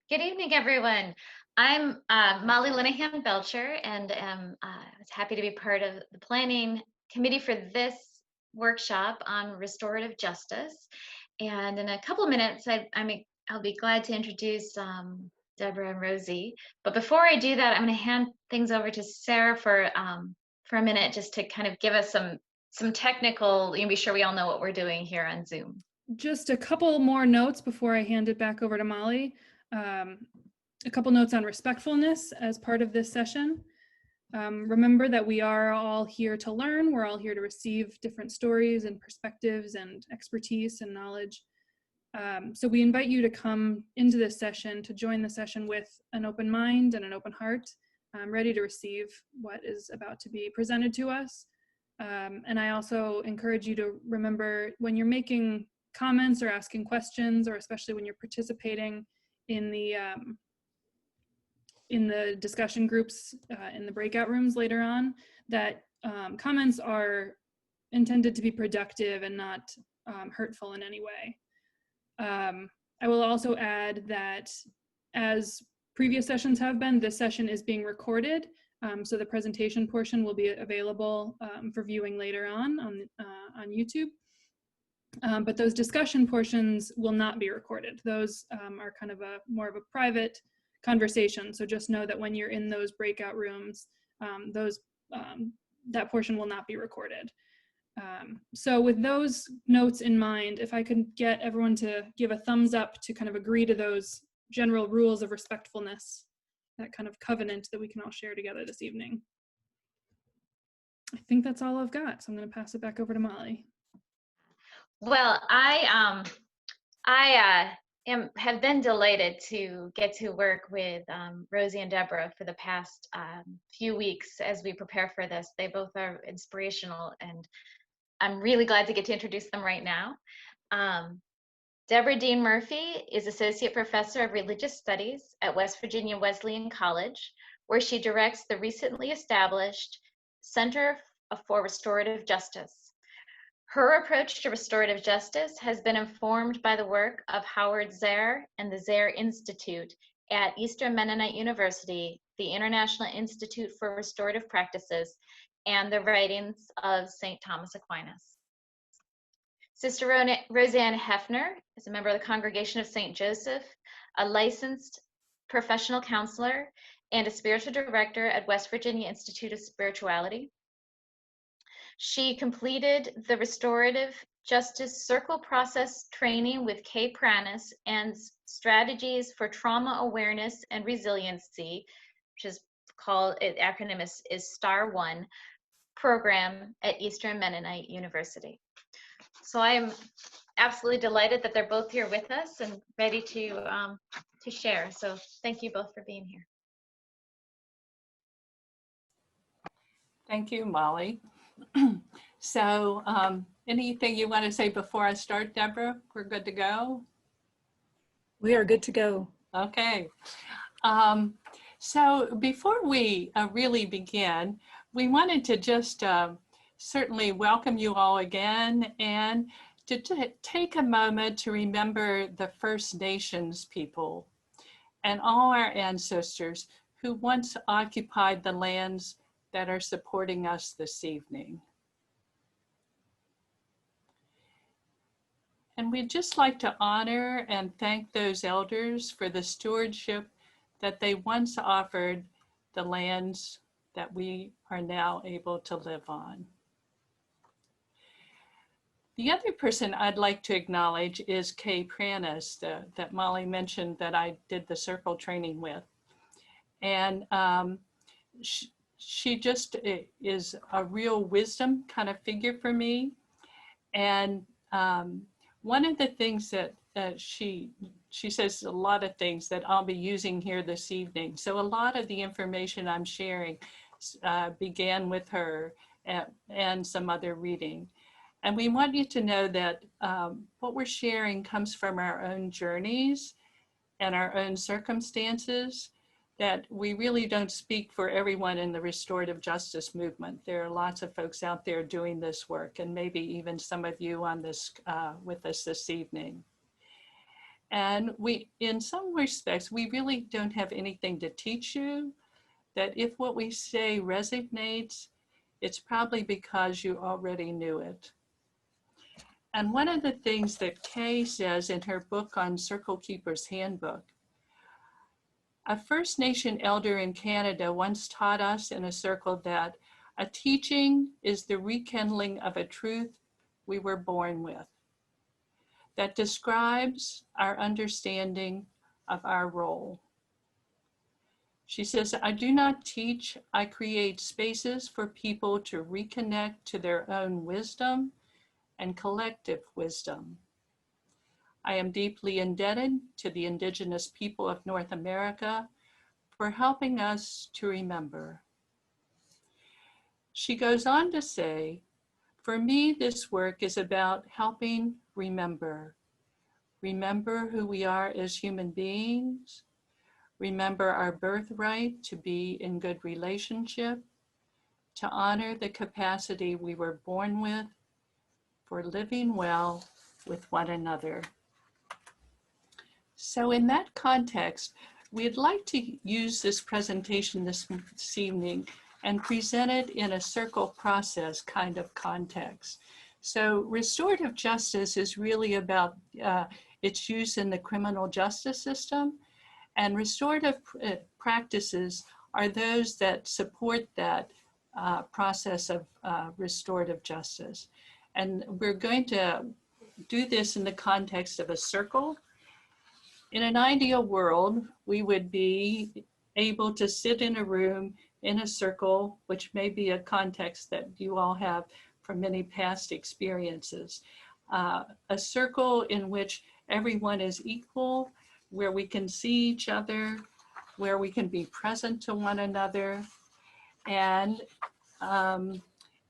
Good evening, everyone. I'm Molly Linehan Belcher, and am was happy to be part of the planning committee for this workshop on restorative justice. And in a couple of minutes, I'll be glad to introduce Deborah and Rosie. But before I do that, I'm going to hand things over to Sarah for a minute, just to kind of give us some technical. Be sure we all know what we're doing here on Zoom. Just a couple more notes before I hand it back over to Molly. A couple notes on respectfulness as part of this session. Remember that we are all here to learn. We're all here to receive different stories and perspectives and expertise and knowledge. So we invite you to come into this session, to join the session with an open mind and an open heart, ready to receive what is about to be presented to us. And I also encourage you to remember, when you're making comments or asking questions, or especially when you're participating in the discussion groups in the breakout rooms later on, that comments are intended to be productive and not hurtful in any way. I will also add that, as previous sessions have been, this session is being recorded, so the presentation portion will be available for viewing later on YouTube. But those discussion portions will not be recorded. Those are kind of more of a private conversation. So just know that when you're in those breakout rooms, that portion will not be recorded. So with those notes in mind, if I could get everyone to give a thumbs up to kind of agree to those general rules of respectfulness, that kind of covenant that we can all share together this evening. I think that's all I've got, so I'm going to pass it back over to Molly. Well, I have been delighted to get to work with Rosie and Deborah for the past few weeks as we prepare for this. They both are inspirational, and I'm really glad to get to introduce them right now. Deborah Dean Murphy is Associate Professor of Religious Studies at West Virginia Wesleyan College, where she directs the recently established Center for Restorative Justice. Her approach to restorative justice has been informed by the work of Howard Zehr and the Zehr Institute at Eastern Mennonite University, the International Institute for Restorative Practices, and the writings of St. Thomas Aquinas. Sister Roseanne Hefner is a member of the Congregation of St. Joseph, a licensed professional counselor, and a spiritual director at West Virginia Institute of Spirituality. She completed the Restorative Justice Circle Process training with Kay Pranis and Strategies for Trauma Awareness and Resiliency, which is called, the acronym is STAR1 program at Eastern Mennonite University. So I'm absolutely delighted that they're both here with us and ready to share. So thank you both for being here. Thank you, Molly. So anything you want to say before I start, Deborah? We're good to go? We are good to go. Okay. So before we really begin, we wanted to just certainly welcome you all again, and to take a moment to remember the First Nations people and all our ancestors who once occupied the lands that are supporting us this evening. And we'd just like to honor and thank those elders for the stewardship that they once offered the lands that we are now able to live on. The other person I'd like to acknowledge is Kay Pranis, that Molly mentioned that I did the circle training with. And she just is a real wisdom kind of figure for me. And one of the things that she says a lot of things that I'll be using here this evening. So a lot of the information I'm sharing began with her and some other reading. And we want you to know that what we're sharing comes from our own journeys and our own circumstances, that we really don't speak for everyone in the restorative justice movement. There are lots of folks out there doing this work, and maybe even some of you on this with us this evening. And in some respects, we really don't have anything to teach you, that if what we say resonates, it's probably because you already knew it. And one of the things that Kay says in her book on Circle Keeper's Handbook, a First Nation elder in Canada once taught us in a circle that a teaching is the rekindling of a truth we were born with that describes our understanding of our role. She says, I do not teach, I create spaces for people to reconnect to their own wisdom and collective wisdom. I am deeply indebted to the Indigenous people of North America for helping us to remember. She goes on to say, for me, this work is about helping remember. Remember who we are as human beings. Remember our birthright to be in good relationship, to honor the capacity we were born with for living well with one another. So in that context, we'd like to use this presentation this evening and present it in a circle process kind of context. So restorative justice is really about its use in the criminal justice system, and restorative practices are those that support that process of restorative justice. And we're going to do this in the context of a circle. In an ideal world, we would be able to sit in a room in a circle, which may be a context that you all have from many past experiences. A circle in which everyone is equal, where we can see each other, where we can be present to one another. And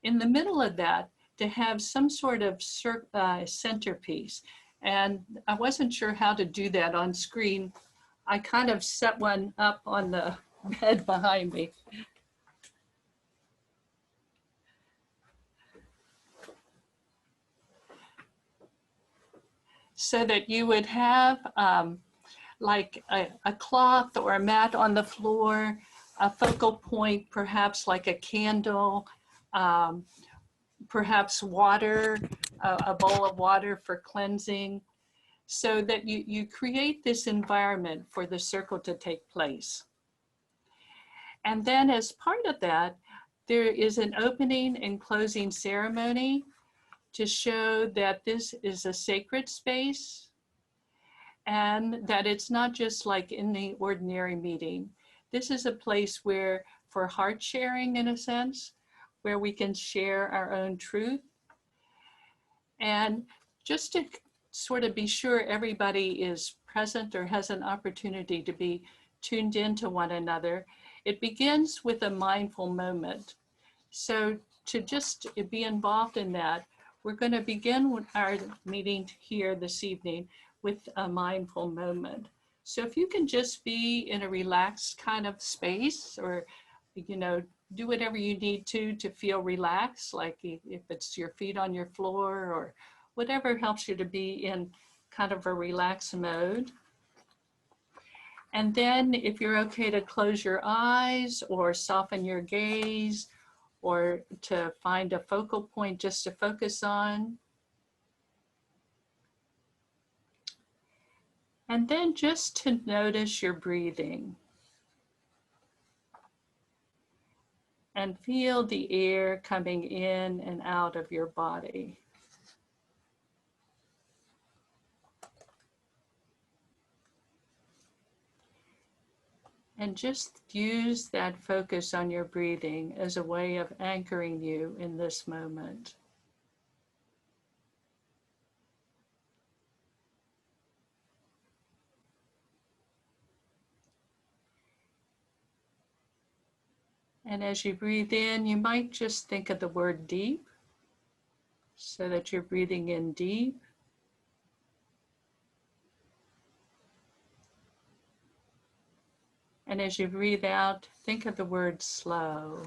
in the middle of that, to have some sort of centerpiece. And I wasn't sure how to do that on screen. I kind of set one up on the bed behind me. So that you would have like a cloth or a mat on the floor, a focal point, perhaps like a candle, perhaps water, a bowl of water for cleansing, so that you create this environment for the circle to take place. And then as part of that, there is an opening and closing ceremony to show that this is a sacred space and that it's not just like in the ordinary meeting. This is a place where, for heart sharing in a sense, where we can share our own truth. And just to sort of be sure everybody is present or has an opportunity to be tuned into one another, it begins with a mindful moment. So to just be involved in that, we're going to begin with our meeting here this evening with a mindful moment. So if you can just be in a relaxed kind of space, or, you know, do whatever you need to feel relaxed, like if it's your feet on your floor or whatever helps you to be in kind of a relaxed mode. And then if you're okay to close your eyes or soften your gaze, or to find a focal point just to focus on. And then just to notice your breathing. And feel the air coming in and out of your body. And just use that focus on your breathing as a way of anchoring you in this moment. And as you breathe in, you might just think of the word deep, so that you're breathing in deep. And as you breathe out, think of the word slow,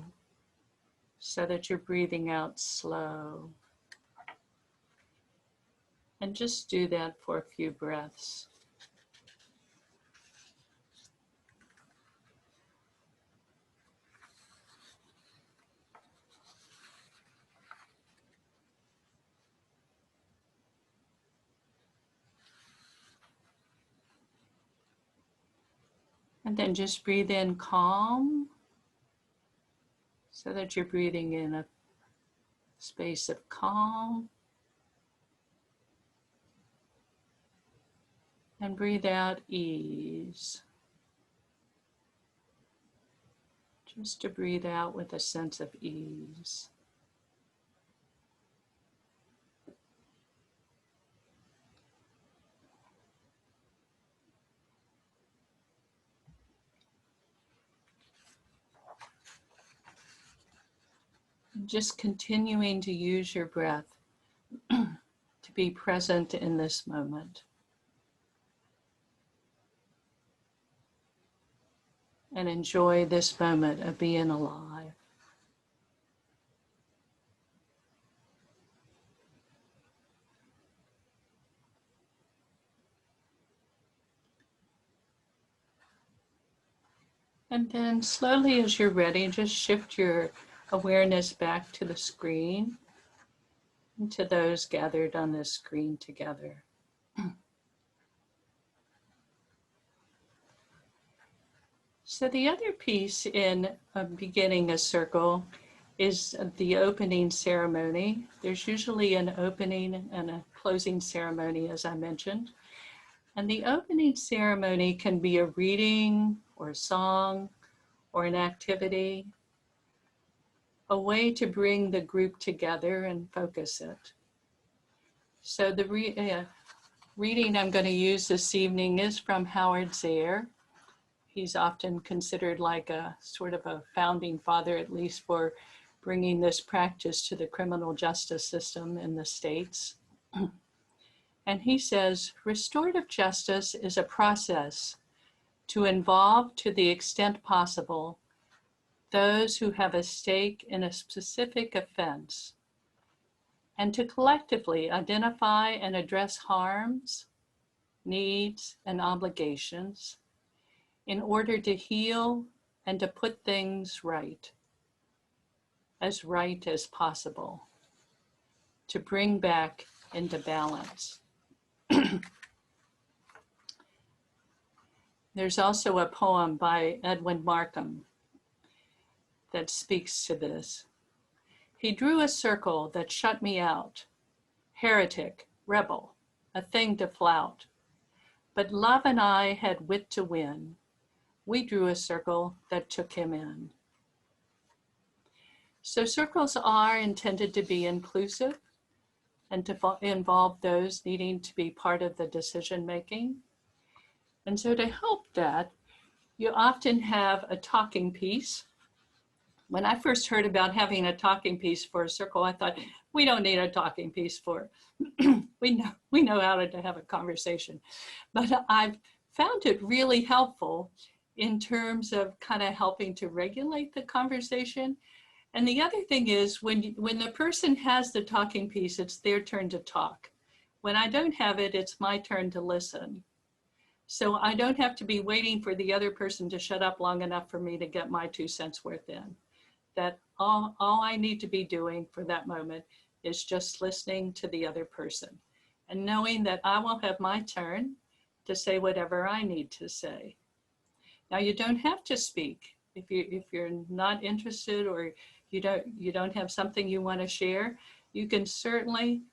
so that you're breathing out slow. And just do that for a few breaths. And then just breathe in calm, so that you're breathing in a space of calm. And breathe out ease. Just to breathe out with a sense of ease. Just continuing to use your breath to be present in this moment. And enjoy this moment of being alive. And then slowly, as you're ready, just shift your awareness back to the screen and to those gathered on this screen together. So the other piece in beginning a circle is the opening ceremony. There's usually an opening and a closing ceremony, as I mentioned. And the opening ceremony can be a reading or a song or an activity, a way to bring the group together and focus it. So the reading I'm going to use this evening is from Howard Zehr. He's often considered like a sort of a founding father, at least for bringing this practice to the criminal justice system in the States. And he says, restorative justice is a process to involve, to the extent possible, those who have a stake in a specific offense, and to collectively identify and address harms, needs, and obligations in order to heal and to put things right as possible, to bring back into balance. There's also a poem by Edwin Markham that speaks to this. He drew a circle that shut me out, heretic, rebel, a thing to flout. But love and I had wit to win. We drew a circle that took him in. So circles are intended to be inclusive and to involve those needing to be part of the decision making. And so to help that, you often have a talking piece. When I first heard about having a talking piece for a circle, I thought, we don't need a talking piece for it. we know how to have a conversation. But I've found it really helpful in terms of kind of helping to regulate the conversation. And the other thing is when the person has the talking piece, it's their turn to talk. When I don't have it, it's my turn to listen. So I don't have to be waiting for the other person to shut up long enough for me to get my 2 cents worth in. That all I need to be doing for that moment is just listening to the other person and knowing that I will have my turn to say whatever I need to say. Now you don't have to speak if you're not interested or you don't have something you want to share. You can certainly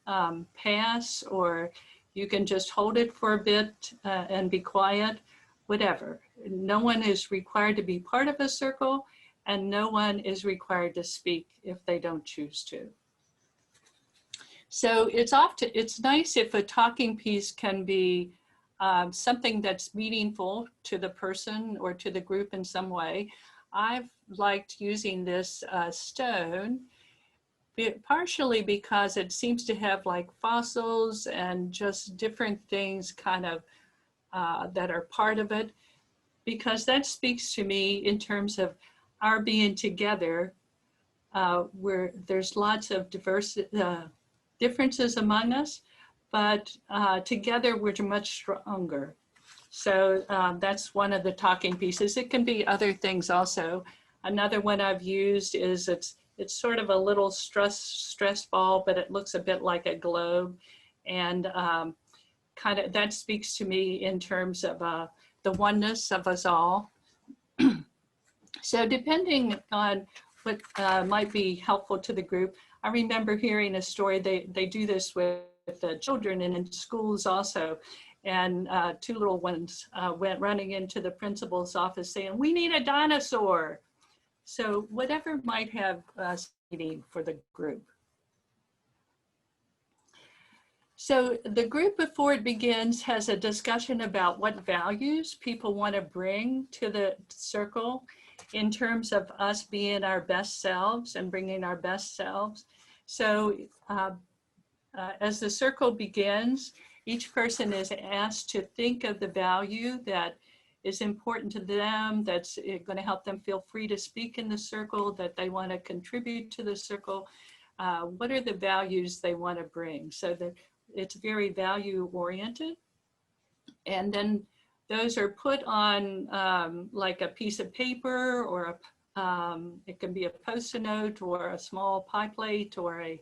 pass, or you can just hold it for a bit and be quiet, whatever. No one is required to be part of a circle, and no one is required to speak if they don't choose to. So it's nice if a talking piece can be something that's meaningful to the person or to the group in some way. I've liked using this stone, partially because it seems to have like fossils and just different things kind of that are part of it, because that speaks to me in terms of our being together, where there's lots of differences among us, but together we're much stronger. So that's one of the talking pieces. It can be other things also. Another one I've used is it's sort of a little stress ball, but it looks a bit like a globe. And kind of that speaks to me in terms of the oneness of us all. So depending on what might be helpful to the group, I remember hearing a story, they do this with the children and in schools also. And two little ones went running into the principal's office saying, "We need a dinosaur." So whatever might have meaning for the group. So the group before it begins has a discussion about what values people want to bring to the circle in terms of us being our best selves and bringing our best selves. So as the circle begins, each person is asked to think of the value that is important to them, that's going to help them feel free to speak in the circle, that they want to contribute to the circle. What are the values they want to bring? So that it's very value oriented. And then those are put on like a piece of paper, or it can be a Post-it note or a small pie plate or a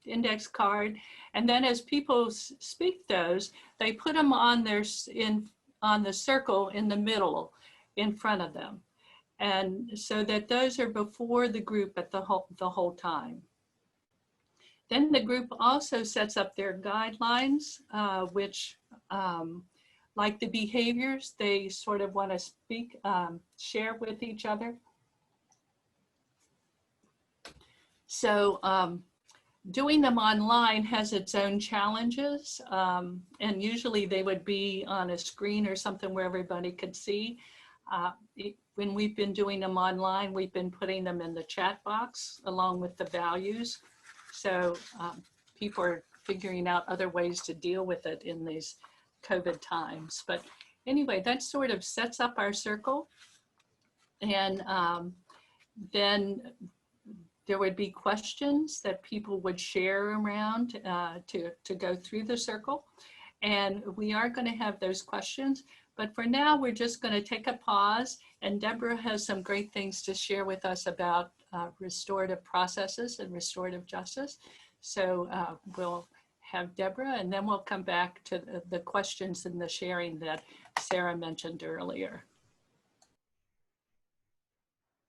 index card. And then as people speak those, they put them on on the circle in the middle in front of them. And so that those are before the group at the whole time. Then the group also sets up their guidelines, which like the behaviors they sort of want to share with each other. So doing them online has its own challenges, and usually they would be on a screen or something where everybody could see. When we've been doing them online, we've been putting them in the chat box along with the values. So people are figuring out other ways to deal with it in these COVID times. But anyway, that sort of sets up our circle. And then there would be questions that people would share around to go through the circle. And we are going to have those questions. But for now, we're just going to take a pause. And Deborah has some great things to share with us about restorative processes and restorative justice. So we'll have Deborah, and then we'll come back to the questions and the sharing that Sarah mentioned earlier.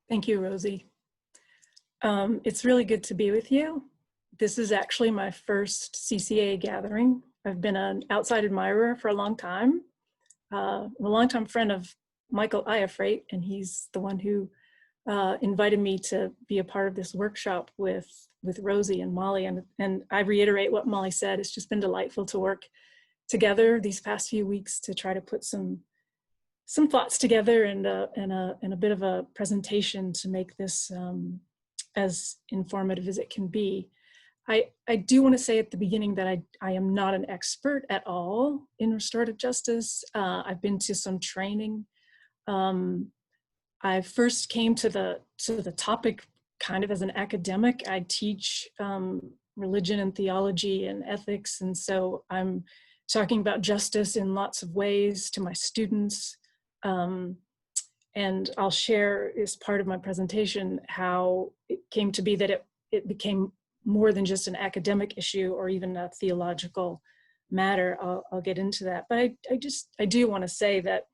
Thank you, Rosie. It's really good to be with you. This is actually my first CCA gathering. I've been an outside admirer for a long time. I'm a longtime friend of Michael Iafrate, and he's the one who invited me to be a part of this workshop with Rosie and Molly. And I reiterate what Molly said, it's just been delightful to work together these past few weeks to try to put some thoughts together and a bit of a presentation to make this as informative as it can be. I do want to say at the beginning that I am not an expert at all in restorative justice. I've been to some training. I first came to the topic kind of as an academic. I teach religion and theology and ethics, and so I'm talking about justice in lots of ways to my students. And I'll share as part of my presentation how it came to be that it became more than just an academic issue or even a theological matter. I'll get into that. But I do want to say that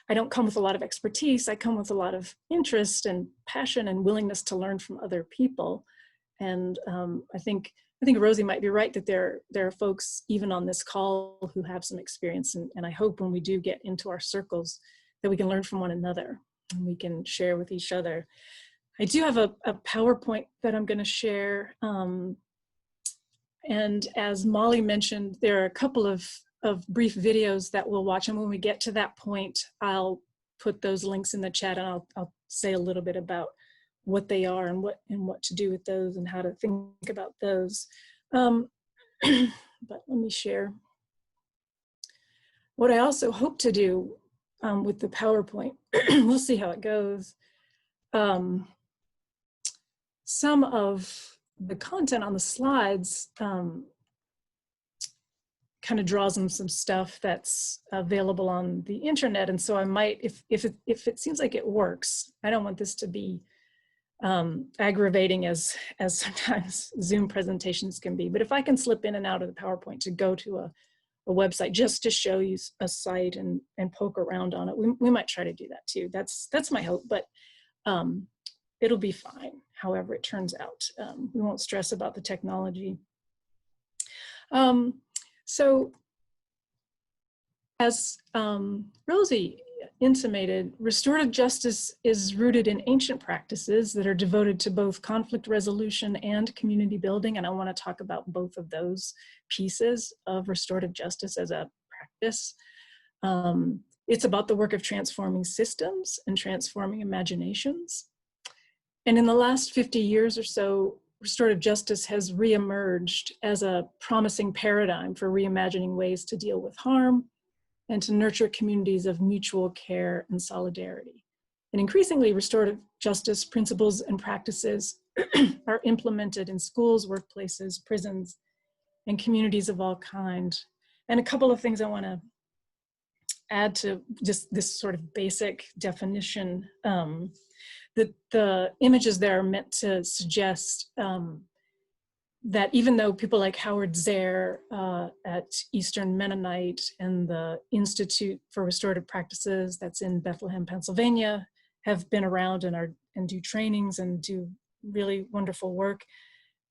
I don't come with a lot of expertise. I come with a lot of interest and passion and willingness to learn from other people. And I think Rosie might be right that there are folks even on this call who have some experience. And I hope when we do get into our circles that we can learn from one another and we can share with each other. I do have a PowerPoint that I'm going to share. And as Molly mentioned, there are a couple of brief videos that we'll watch. And when we get to that point, I'll put those links in the chat, and I'll say a little bit about what they are and what to do with those and how to think about those. But let me share. What I also hope to do with the PowerPoint, we'll see how it goes. Some of the content on the slides kind of draws on some stuff that's available on the internet, and so I might, if it seems like it works, I don't want this to be aggravating as sometimes Zoom presentations can be, but if I can slip in and out of the PowerPoint to go to website just to show you a site and poke around on it. We might try to do that too. That's my hope, but it'll be fine, however it turns out. We won't stress about the technology. So as Rosie intimated, restorative justice is rooted in ancient practices that are devoted to both conflict resolution and community building. And I want to talk about both of those pieces of restorative justice as a practice. It's about the work of transforming systems and transforming imaginations. And in the last 50 years or so, restorative justice has reemerged as a promising paradigm for reimagining ways to deal with harm and to nurture communities of mutual care and solidarity. And increasingly, restorative justice principles and practices are implemented in schools, workplaces, prisons, and communities of all kinds. And a couple of things I want to add to just this sort of basic definition. The images there are meant to suggest that even though people like Howard Zehr at Eastern Mennonite and the Institute for Restorative Practices that's in Bethlehem, Pennsylvania, have been around and do trainings and do really wonderful work,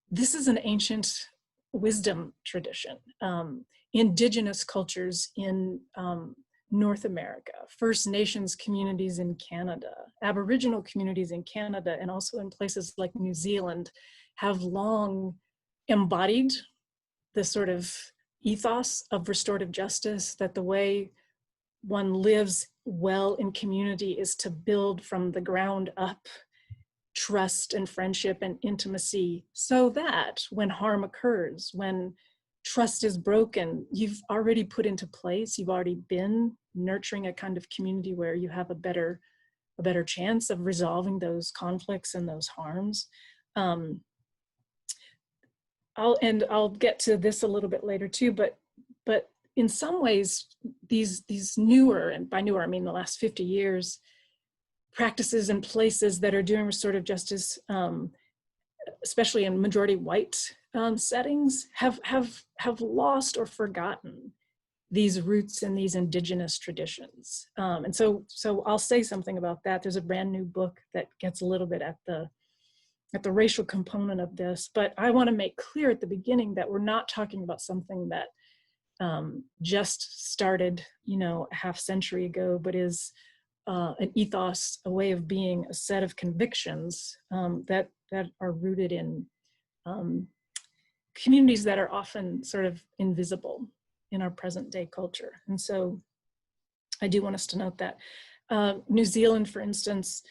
this is an ancient wisdom tradition. Indigenous cultures in North America, First Nations communities in Canada, Aboriginal communities in Canada, and also in places like New Zealand have long embodied the sort of ethos of restorative justice, that the way one lives well in community is to build from the ground up trust and friendship and intimacy, so that when harm occurs, when trust is broken, you've already put into place, you've already been nurturing a kind of community where you have a better chance of resolving those conflicts and those harms. I'll get to this a little bit later too, but in some ways, these newer, and by newer I mean the last 50 years, practices and places that are doing restorative justice, especially in majority white settings, have lost or forgotten these roots in these indigenous traditions. And so I'll say something about that. There's a brand new book that gets a little bit at the racial component of this, but I want to make clear at the beginning that we're not talking about something that just started, a half century ago, but is an ethos, a way of being, a set of convictions that are rooted in communities that are often sort of invisible in our present day culture. And so I do want us to note that. New Zealand, for instance,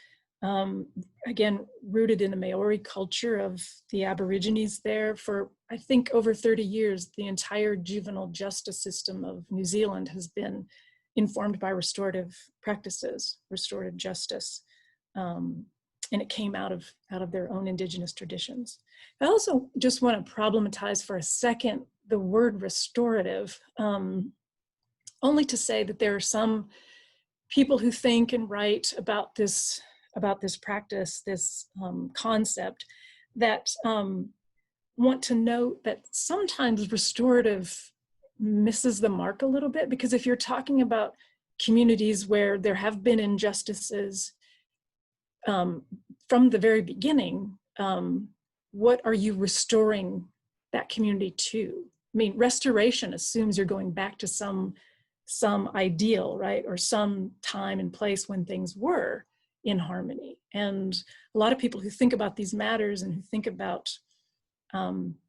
again, rooted in the Maori culture of the Aborigines there, for I think over 30 years, the entire juvenile justice system of New Zealand has been informed by restorative practices, restorative justice, and it came out of their own indigenous traditions. I also just want to problematize for a second the word restorative, only to say that there are some people who think and write about this practice, this concept, that want to note that sometimes restorative misses the mark a little bit, because if you're talking about communities where there have been injustices from the very beginning, what are you restoring that community to? I mean, restoration assumes you're going back to some ideal, right? Or some time and place when things were in harmony. And a lot of people who think about these matters and who think about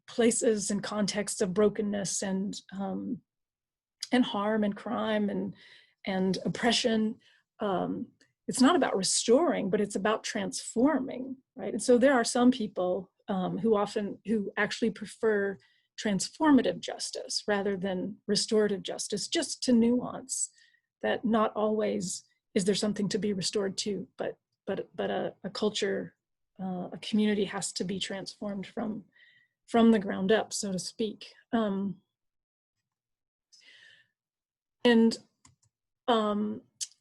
places and contexts of brokenness and harm and crime and oppression, it's not about restoring, but it's about transforming, right? And so there are some people who actually prefer transformative justice rather than restorative justice, just to nuance that not always is there something to be restored to, but a culture, a community has to be transformed from the ground up, so to speak.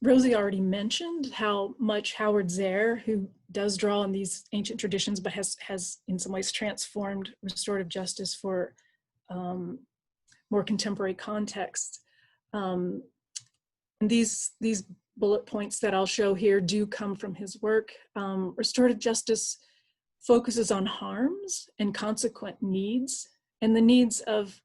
Rosie already mentioned how much Howard Zehr, who does draw on these ancient traditions, but has in some ways transformed restorative justice for more contemporary context. And these bullet points that I'll show here do come from his work. Restorative justice focuses on harms and consequent needs, and the needs of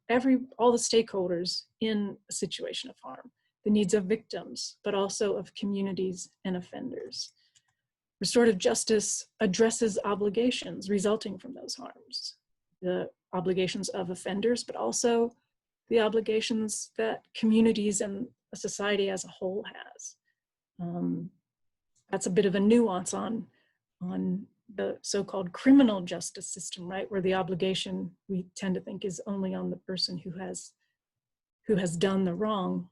all the stakeholders in a situation of harm, the needs of victims, but also of communities and offenders. Restorative justice addresses obligations resulting from those harms, the obligations of offenders, but also the obligations that communities and a society as a whole has. That's a bit of a nuance on the so-called criminal justice system, right? Where the obligation we tend to think is only on the person who has done the wrong.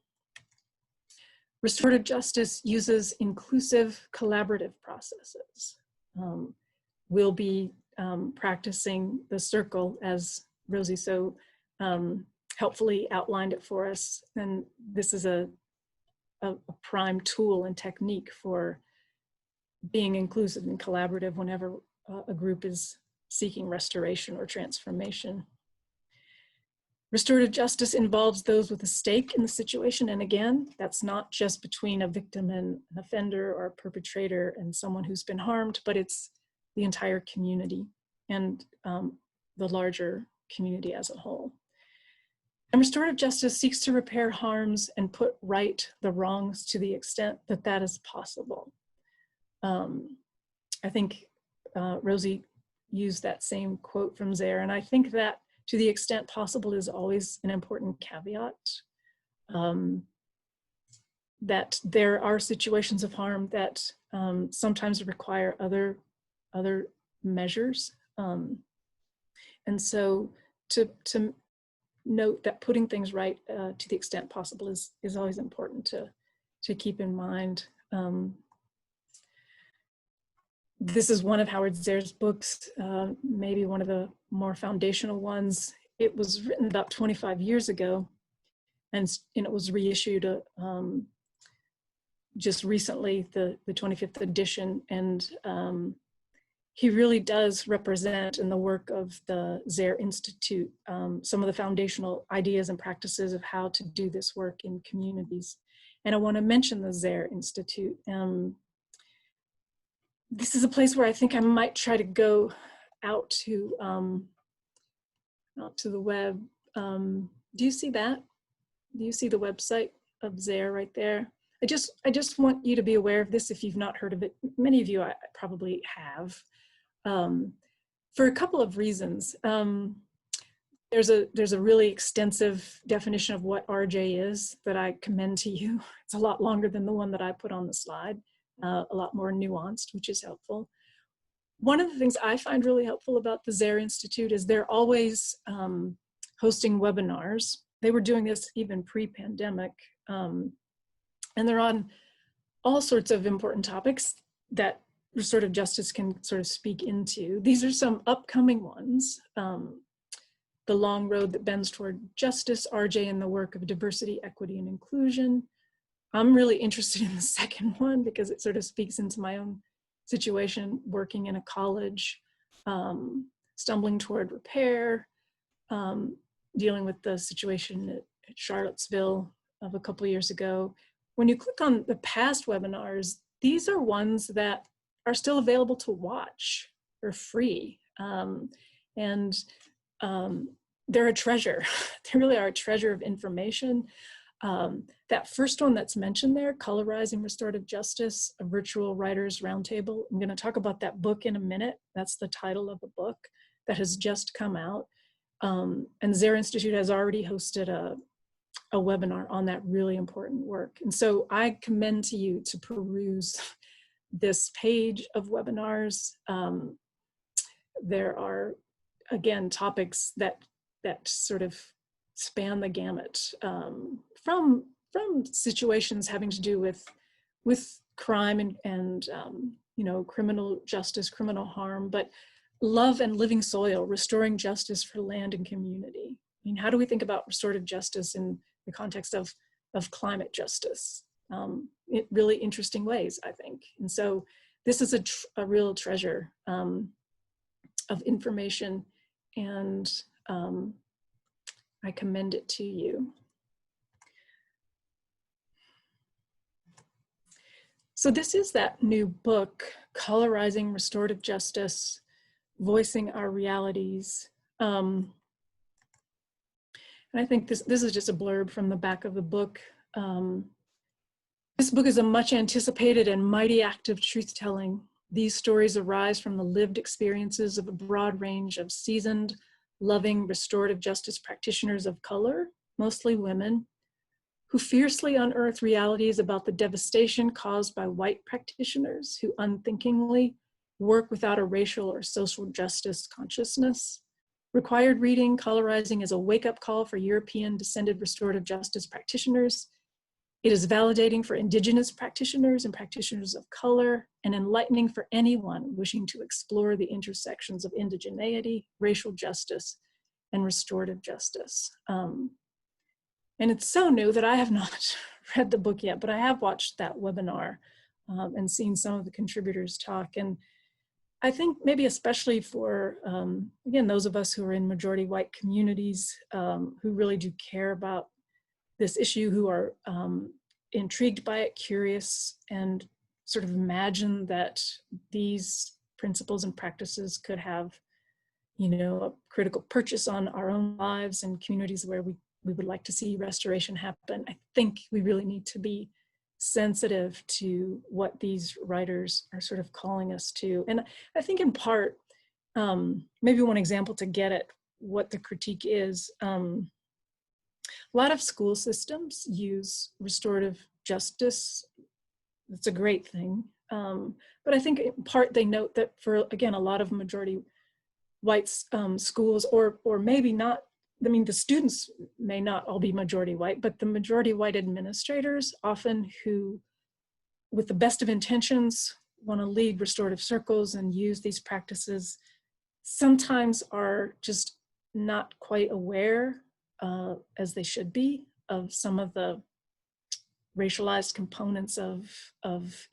Restorative justice uses inclusive collaborative processes. We'll be practicing the circle as Rosie so helpfully outlined it for us. And this is a prime tool and technique for being inclusive and collaborative whenever a group is seeking restoration or transformation. Restorative justice involves those with a stake in the situation. And again, that's not just between a victim and an offender or a perpetrator and someone who's been harmed, but it's the entire community and the larger community as a whole. And restorative justice seeks to repair harms and put right the wrongs to the extent that that is possible. I think Rosie used that same quote from Zaire, and I think that to the extent possible is always an important caveat. That there are situations of harm that sometimes require other measures. And so to note that putting things right to the extent possible is always important to keep in mind. This is one of Howard Zaire's books, maybe one of the more foundational ones. It was written about 25 years ago, and it was reissued just recently, the 25th edition. And he really does represent in the work of the Zaire Institute some of the foundational ideas and practices of how to do this work in communities. And I want to mention the Zaire Institute. This is a place where I think I might try to go out to the web. Do you see that? Do you see the website of Zaire right there? I just want you to be aware of this if you've not heard of it. Many of you I probably have, for a couple of reasons. There's a really extensive definition of what RJ is that I commend to you. It's a lot longer than the one that I put on the slide. A lot more nuanced, which is helpful. One of the things I find really helpful about the Zaire Institute is they're always hosting webinars. They were doing this even pre-pandemic, and they're on all sorts of important topics that restorative justice can sort of speak into. These are some upcoming ones. The Long Road That Bends Toward Justice, RJ and the Work of Diversity, Equity, and Inclusion. I'm really interested in the second one because it sort of speaks into my own situation, working in a college, stumbling toward repair, dealing with the situation at Charlottesville of a couple of years ago. When you click on the past webinars, these are ones that are still available to watch. They're free. They're a treasure. They really are a treasure of information. That first one that's mentioned there, Colorizing Restorative Justice, a Virtual Writers Roundtable. I'm going to talk about that book in a minute. That's the title of a book that has just come out. And Zaire Institute has already hosted a webinar on that really important work. And so I commend to you to peruse this page of webinars. There are, again, topics that sort of span the gamut, from situations having to do with crime and criminal justice, criminal harm, but love and living soil, restoring justice for land and community. I mean, how do we think about restorative justice in the context of climate justice? In really interesting ways, I think. And so this is a real treasure of information, and I commend it to you. So this is that new book, Colorizing Restorative Justice, Voicing Our Realities. And I think this is just a blurb from the back of the book. This book is a much anticipated and mighty act of truth-telling. These stories arise from the lived experiences of a broad range of seasoned, loving restorative justice practitioners of color, mostly women, who fiercely unearth realities about the devastation caused by white practitioners who unthinkingly work without a racial or social justice consciousness. Required reading, Colorizing is a wake-up call for European descended restorative justice practitioners. It is validating for Indigenous practitioners and practitioners of color, and enlightening for anyone wishing to explore the intersections of indigeneity, racial justice, and restorative justice. And it's so new that I have not read the book yet, but I have watched that webinar and seen some of the contributors talk. And I think maybe especially for, again, those of us who are in majority white communities who really do care about this issue, who are intrigued by it, curious, and sort of imagine that these principles and practices could have, you know, a critical purchase on our own lives and communities where we would like to see restoration happen. I think we really need to be sensitive to what these writers are sort of calling us to. And I think in part, maybe one example to get at what the critique is, a lot of school systems use restorative justice. It's a great thing. But I think in part they note that for, again, a lot of majority white schools, or maybe not, I mean, the students may not all be majority white, but the majority white administrators often, who, with the best of intentions, want to lead restorative circles and use these practices, sometimes are just not quite aware, as they should be, of some of the racialized components of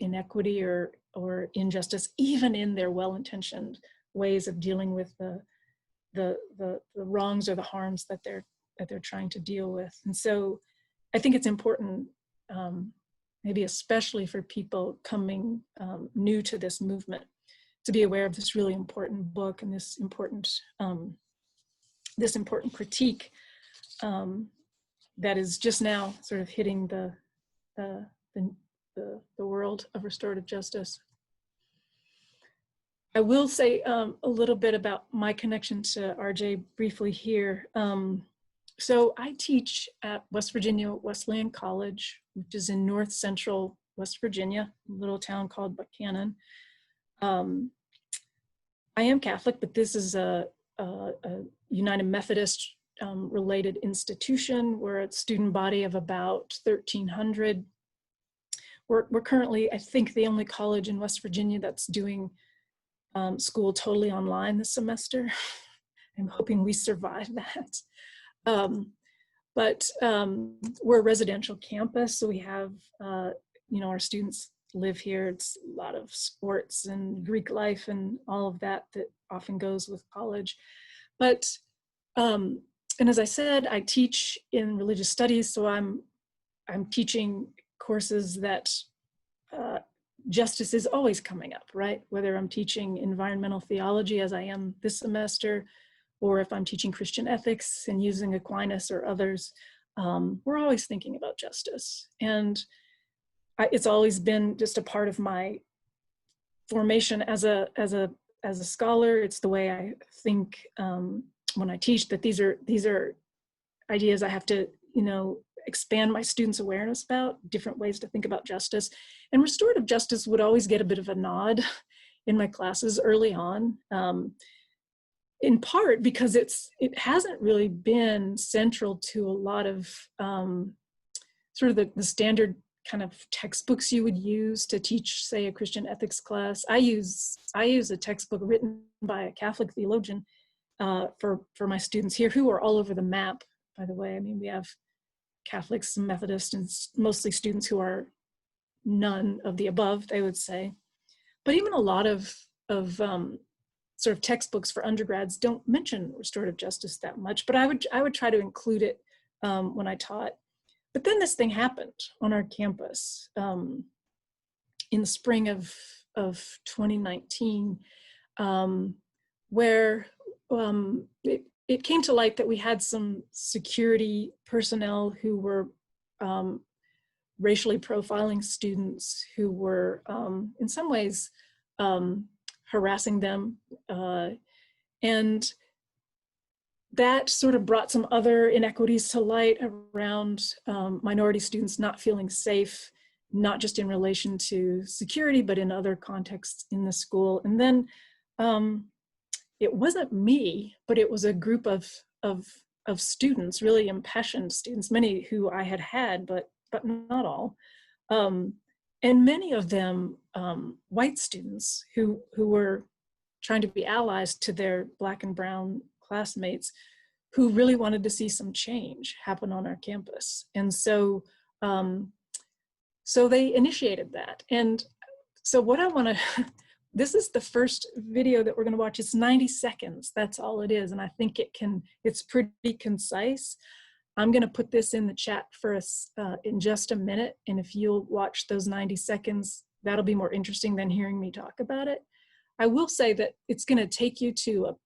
inequity or injustice, even in their well-intentioned ways of dealing with the wrongs or the harms that they're trying to deal with. And so I think it's important, maybe especially for people coming new to this movement, to be aware of this really important book and this important critique that is just now sort of hitting the world of restorative justice. I will say a little bit about my connection to RJ briefly here. So I teach at West Virginia Wesleyan College, which is in north central West Virginia, a little town called Buchanan. I am Catholic, but this is a United Methodist related institution. We're a student body of about 1,300. We're currently, I think, the only college in West Virginia that's doing school totally online this semester. I'm hoping we survive that. But we're a residential campus, so we have, our students live here. It's a lot of sports and Greek life and all of that often goes with college. But, and as I said, I teach in religious studies, so I'm teaching courses that justice is always coming up, right? Whether I'm teaching environmental theology, as I am this semester, or if I'm teaching Christian ethics and using Aquinas or others, we're always thinking about justice. And it's always been just a part of my formation as a scholar. It's the way I think when I teach, that these are ideas I have to, expand my students' awareness about, different ways to think about justice. And restorative justice would always get a bit of a nod in my classes early on, in part because it hasn't really been central to a lot of sort of the standard kind of textbooks you would use to teach, say, a Christian ethics class. I use a textbook written by a Catholic theologian for my students here, who are all over the map, by the way. I mean, we have Catholics, Methodists, and mostly students who are none of the above, they would say. But even a lot of sort of textbooks for undergrads don't mention restorative justice that much, but I would try to include it when I taught. But then this thing happened on our campus in the spring of 2019, where it came to light that we had some security personnel who were racially profiling students, who were in some ways harassing them. And that sort of brought some other inequities to light around minority students not feeling safe, not just in relation to security, but in other contexts in the school. And then it wasn't me, but it was a group of students, really impassioned students, many who I had, but not all. And many of them white students who were trying to be allies to their Black and brown classmates, who really wanted to see some change happen on our campus. And so so they initiated that. And so what I want to, this is the first video that we're going to watch. It's 90 seconds. That's all it is. And I think it's pretty concise. I'm going to put this in the chat for us in just a minute. And if you'll watch those 90 seconds, that'll be more interesting than hearing me talk about it. I will say that it's going to take you to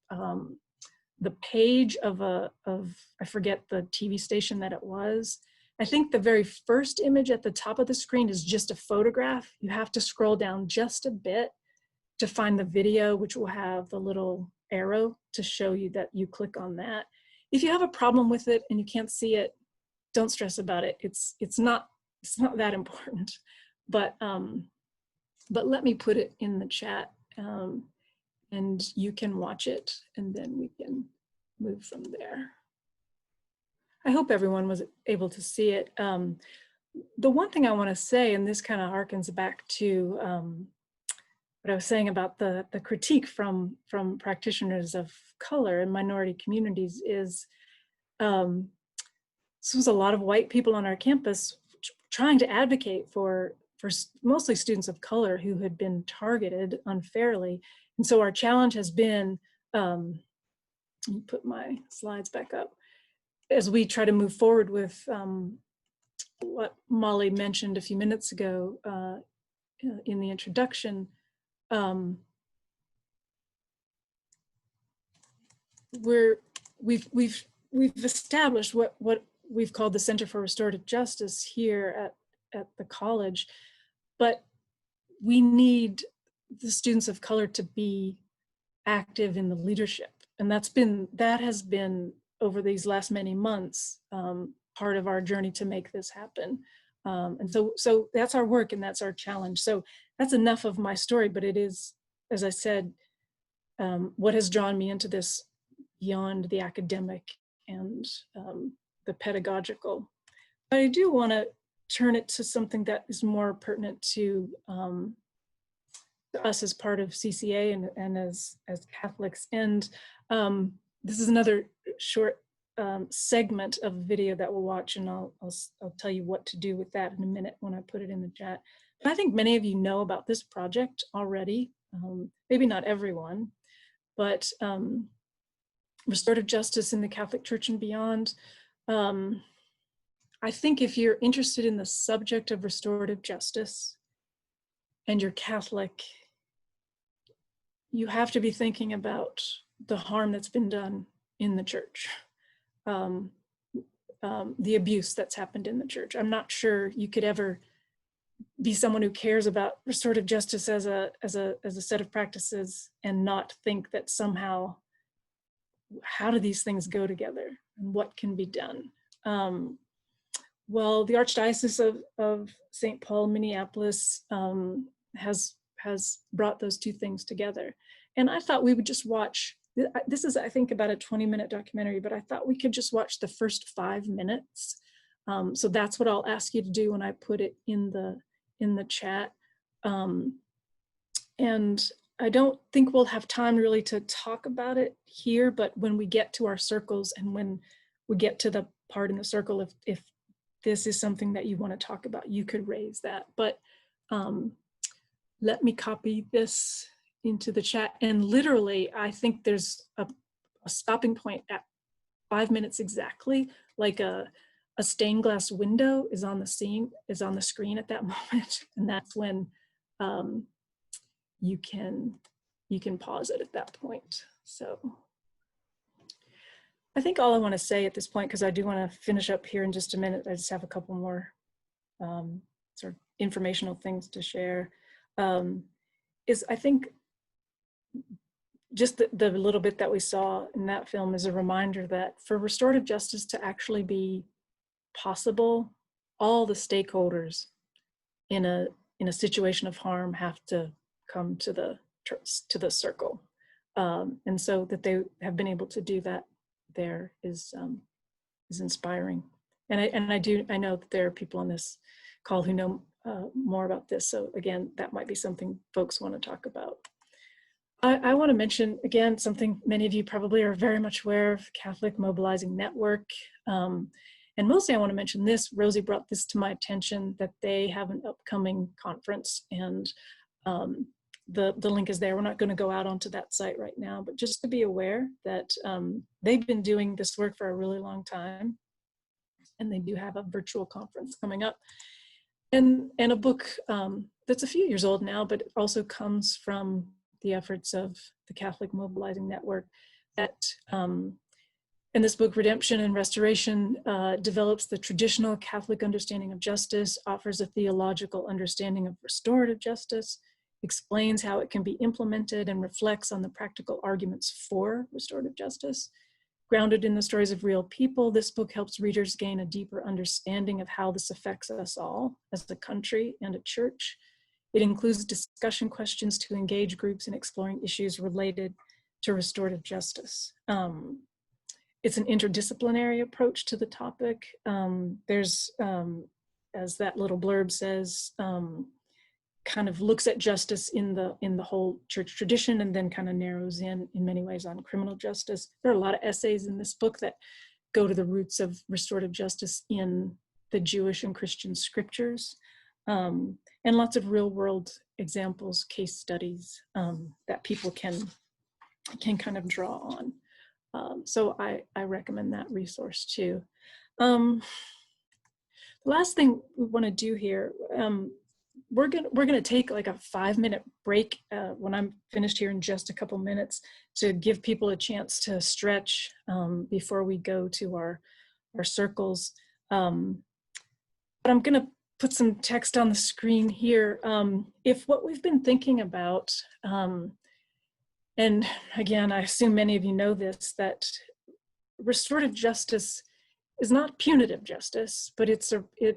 the page of I forget the TV station that it was. I think the very first image at the top of the screen is just a photograph. You have to scroll down just a bit to find the video, which will have the little arrow to show you that you click on that. If you have a problem with it and you can't see it, don't stress about it. It's not that important. But let me put it in the chat, and you can watch it, and then we can move from there. I hope everyone was able to see it. The one thing I want to say, and this kind of harkens back to what I was saying about the critique from practitioners of color and minority communities, is this was a lot of white people on our campus trying to advocate for mostly students of color who had been targeted unfairly. And so our challenge has been, let me put my slides back up, as we try to move forward with what Molly mentioned a few minutes ago in the introduction. We've established what we've called the Center for Restorative Justice here at the college, but we need the students of color to be active in the leadership, and that has been over these last many months part of our journey to make this happen. And so that's our work and that's our challenge. So that's enough of my story, but it is, as I said, what has drawn me into this beyond the academic and the pedagogical. But I do want to turn it to something that is more pertinent to us as part of CCA and as Catholics. And this is another short segment of video that we'll watch, and I'll tell you what to do with that in a minute when I put it in the chat. But I think many of you know about this project already, maybe not everyone, but Restorative Justice in the Catholic Church and beyond. I think if you're interested in the subject of restorative justice and you're Catholic, you have to be thinking about the harm that's been done in the church, the abuse that's happened in the church. I'm not sure you could ever be someone who cares about restorative justice as a set of practices and not think that somehow, how do these things go together and what can be done? Well, the Archdiocese of St. Paul, Minneapolis has brought those two things together. And I thought we would just watch, this is, I think, about a 20-minute documentary, but I thought we could just watch the first 5 minutes. So that's what I'll ask you to do when I put it in the chat. And I don't think we'll have time really to talk about it here, but when we get to our circles and when we get to the part in the circle, if this is something that you want to talk about, you could raise that. But let me copy this into the chat, and literally, I think there's a stopping point at 5 minutes exactly, like a stained glass window is on the screen at that moment, and that's when you can pause it at that point. So I think all I want to say at this point, because I do want to finish up here in just a minute, I just have a couple more sort of informational things to share, is I think just the little bit that we saw in that film is a reminder that for restorative justice to actually be possible, all the stakeholders in a situation of harm have to come to the circle, and so that they have been able to do that there is inspiring. And I know that there are people on this call who know more about this. So again, that might be something folks want to talk about. I want to mention again something many of you probably are very much aware of: Catholic Mobilizing Network. And mostly I want to mention this. Rosie brought this to my attention, that they have an upcoming conference, and the link is there. We're not going to go out onto that site right now, but just to be aware that they've been doing this work for a really long time, and they do have a virtual conference coming up, and a book that's a few years old now, but it also comes from the efforts of the Catholic Mobilizing Network. That in this book, Redemption and Restoration, develops the traditional Catholic understanding of justice, offers a theological understanding of restorative justice, explains how it can be implemented, and reflects on the practical arguments for restorative justice. Grounded in the stories of real people, this book helps readers gain a deeper understanding of how this affects us all as a country and a church. It includes discussion questions to engage groups in exploring issues related to restorative justice. It's an interdisciplinary approach to the topic. There's, as that little blurb says, kind of looks at justice in the whole church tradition, and then kind of narrows in many ways on criminal justice. There are a lot of essays in this book that go to the roots of restorative justice in the Jewish and Christian scriptures, and lots of real world examples, case studies that people can kind of draw on. So I recommend that resource too. The last thing we want to do here, we're gonna take like a 5-minute break when I'm finished here in just a couple minutes, to give people a chance to stretch before we go to our circles. But I'm gonna put some text on the screen here. If what we've been thinking about, and again, I assume many of you know this, that restorative justice is not punitive justice, but it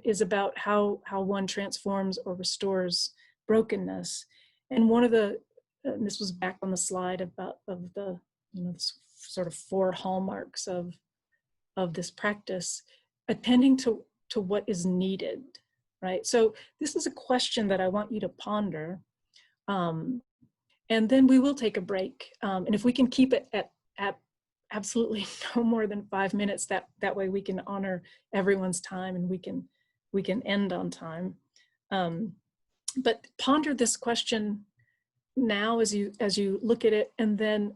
is about how one transforms or restores brokenness. And one of the, and this was back on the slide of the sort of 4 hallmarks of this practice, attending to what is needed, right? So this is a question that I want you to ponder, and then we will take a break. And if we can keep it at absolutely no more than 5 minutes, that way we can honor everyone's time, and we can end on time. But ponder this question now as you look at it, and then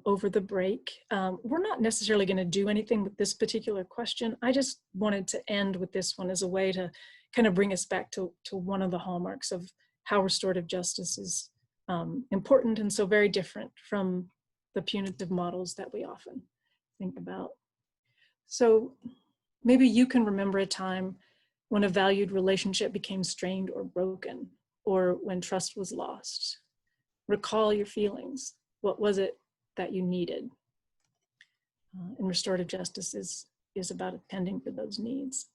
over the break. We're not necessarily going to do anything with this particular question. I just wanted to end with this one as a way to kind of bring us back to one of the hallmarks of how restorative justice is important, and so very different from the punitive models that we often think about. So maybe you can remember a time when a valued relationship became strained or broken, or when trust was lost. Recall your feelings. What was it that you needed? And restorative justice is about attending to those needs.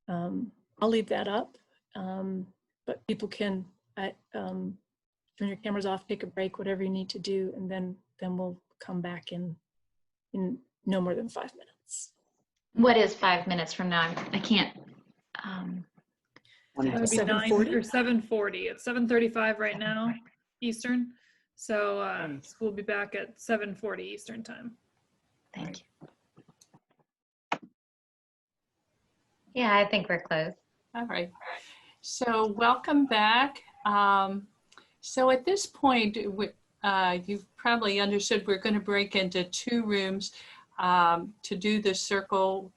I'll leave that up, but people can turn your cameras off, take a break, whatever you need to do, and then we'll come back in no more than 5 minutes. What is 5 minutes from now? I can't. That would be 9 or 7:40. It's 7:35 right now, Eastern. So we'll be back at 7:40 Eastern time. Thank you. Yeah, I think we're close. All right. So welcome back. So at this point, you've probably understood we're going to break into 2 rooms to do the circle.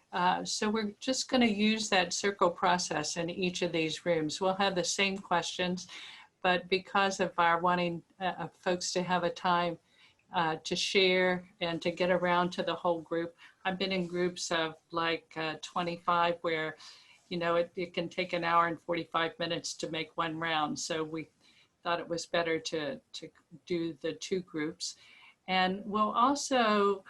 So we're just going to use that circle process in each of these rooms. We'll have the same questions, but because of our wanting folks to have a time to share and to get around to the whole group, I've been in groups of like 25 where, you know, it can take an hour and 45 minutes to make one round. So we thought it was better to do the 2 groups. And we'll also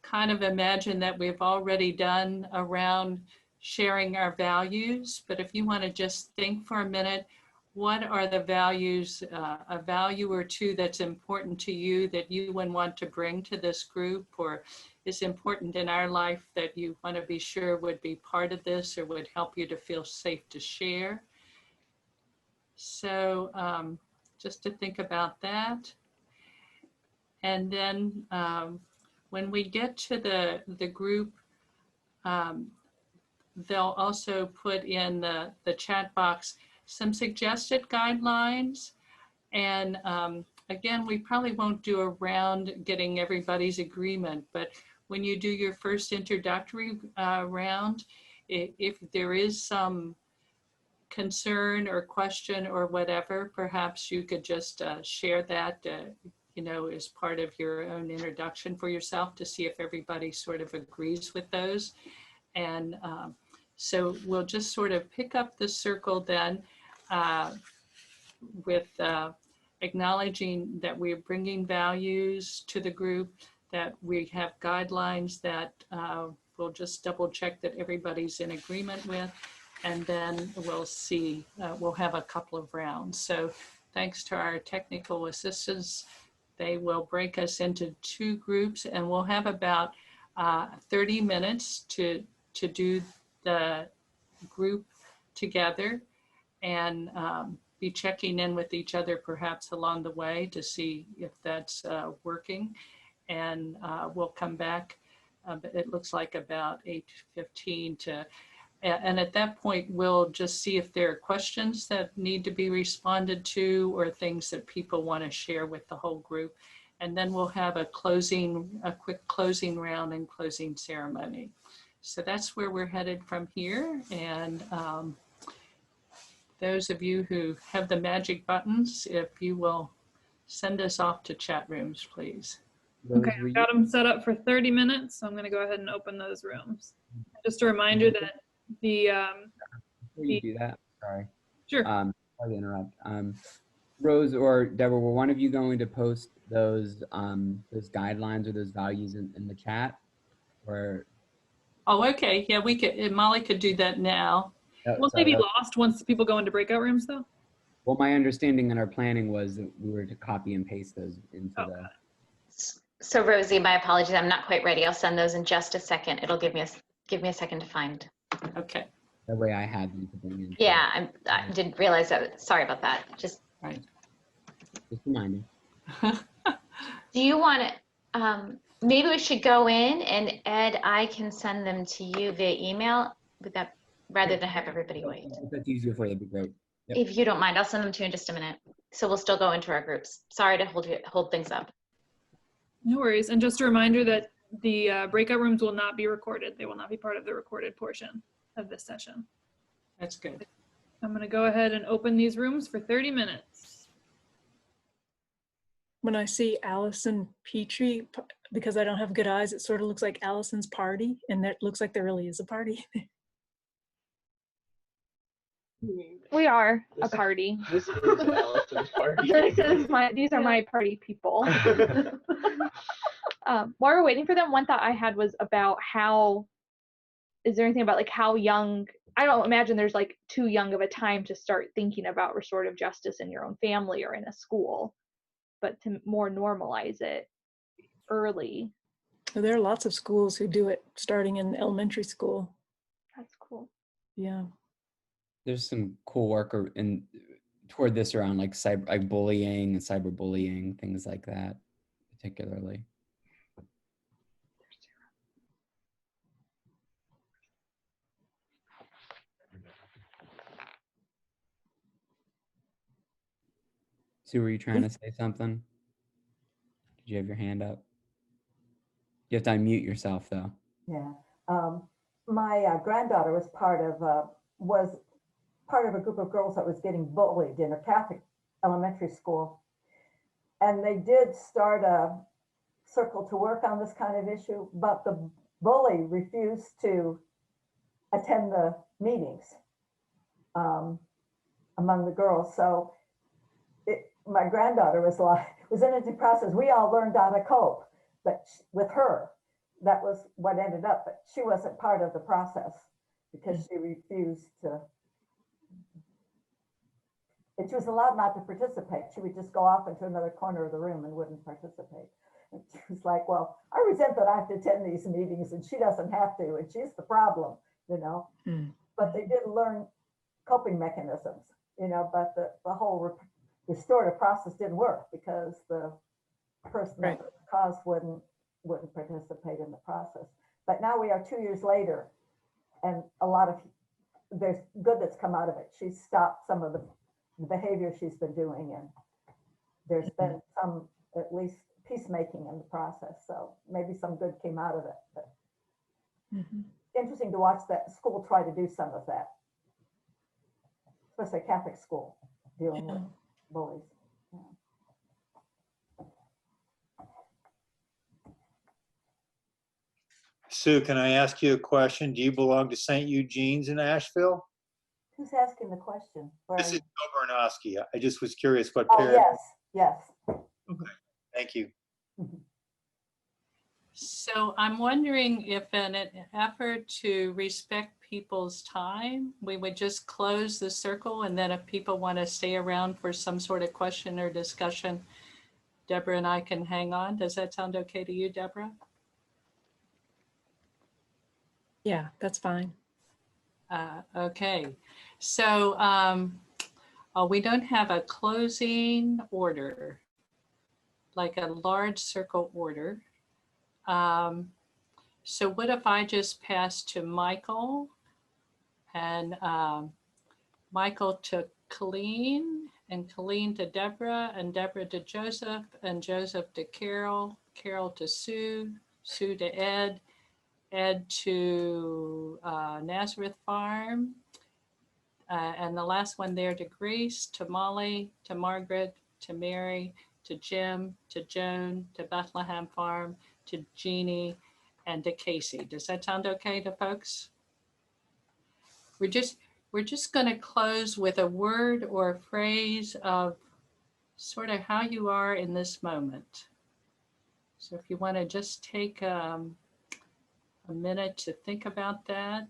kind of imagine that we've already done around sharing our values, but if you want to just think for a minute, what are the values, a value or 2 that's important to you that you would want to bring to this group, or is important in our life that you want to be sure would be part of this or would help you to feel safe to share? So just to think about that. And then when we get to the group, they'll also put in the chat box some suggested guidelines. And again, we probably won't do a round getting everybody's agreement, but when you do your first introductory round, if there is some concern or question or whatever, perhaps you could just share that, you know, as part of your own introduction for yourself to see if everybody sort of agrees with those. And so we'll just sort of pick up the circle then with acknowledging that we're bringing values to the group, that we have guidelines that we'll just double check that everybody's in agreement with, and then we'll see, we'll have a couple of rounds. So thanks to our technical assistants, they will break us into 2 groups, and we'll have about 30 minutes to do the group together, and be checking in with each other perhaps along the way to see if that's working. And we'll come back, it looks like about 8:15 to, and at that point, we'll just see if there are questions that need to be responded to or things that people want to share with the whole group. And then we'll have a quick closing round and closing ceremony. So that's where we're headed from here. And those of you who have the magic buttons, if you will send us off to chat rooms, please. Okay, I've got them set up for 30 minutes, so I'm going to go ahead and open those rooms. Just a reminder that Before you do that, sorry. Sure. Sorry to interrupt. Rose or Deborah, were one of you going to post those guidelines or those values in the chat? Or Oh, okay. Yeah, we could. Molly could do that now. Will they be lost once people go into breakout rooms, though? Well, my understanding and our planning was that we were to copy and paste those into the. So Rosie, my apologies, I'm not quite ready. I'll send those in just a second. It'll give me a second to find. Okay. That way I had them to bring in. Yeah, I didn't realize that. Sorry about that. Just Right. Just reminding. do you want to? Maybe we should go in, and Ed, I can send them to you via email. With that, rather than have everybody wait. If that's easier for you, that'd be great. Yep. If you don't mind, I'll send them to you in just a minute. So we'll still go into our groups. Sorry to hold things up. No worries. And just a reminder that the breakout rooms will not be recorded. They will not be part of the recorded portion of this session. That's good. I'm going to go ahead and open these rooms for 30 minutes. When I see Allison Petrie, because I don't have good eyes, it sort of looks like Allison's party, and that looks like there really is a party. We are a party. This is Allison's party. These are my party people. While we're waiting for them, one thought I had was about is there anything about like how young, I don't imagine there's like too young of a time to start thinking about restorative justice in your own family or in a school, but to more normalize it early. There are lots of schools who do it starting in elementary school. That's cool. Yeah. There's some cool work toward this around like bullying and cyberbullying, things like that, particularly. Sue, were you trying to say something? Did you have your hand up? You have to unmute yourself, though. Yeah. My granddaughter was part of a group of girls that was getting bullied in a Catholic elementary school. And they did start a circle to work on this kind of issue, but the bully refused to attend the meetings among the girls. So my granddaughter was in a process. We all learned how to cope, but with her, that was what ended up. But she wasn't part of the process because she refused to. And she was allowed not to participate. She would just go off into another corner of the room and wouldn't participate. And she was like, well, I resent that I have to attend these meetings and she doesn't have to, and she's the problem, you know. But they did learn coping mechanisms, you know, but the whole restorative process didn't work because the person that was the cause wouldn't participate in the process. But now we are 2 years later, and there's good that's come out of it. She's stopped some of the behavior she's been doing, and there's been some, at least, peacemaking in the process. So maybe some good came out of it. But interesting to watch that school try to do some of that, especially a Catholic school dealing with bullies. Sue, can I ask you a question? Do you belong to St. Eugene's in Asheville? Who's asking the question? This is Bill Bernowski. I just was curious what Oh, parent. yes. Okay, thank you. So I'm wondering if in an effort to respect people's time, we would just close the circle, and then if people want to stay around for some sort of question or discussion, Deborah and I can hang on. Does that sound okay to you, Deborah? Yeah, that's fine. Okay, so we don't have a closing order, like a large circle order. So what if I just pass to Michael, and Michael to Colleen, and Colleen to Deborah, and Deborah to Joseph, and Joseph to Carol, Carol to Sue, Sue to Ed, Ed to Nazareth Farm, and the last one there to Grace, to Molly, to Margaret, to Mary, to Jim, to Joan, to Bethlehem Farm, to Jeannie, and to Casey. Does that sound okay to folks? We're just going to close with a word or a phrase of sort of how you are in this moment. So if you want to just take a minute to think about that.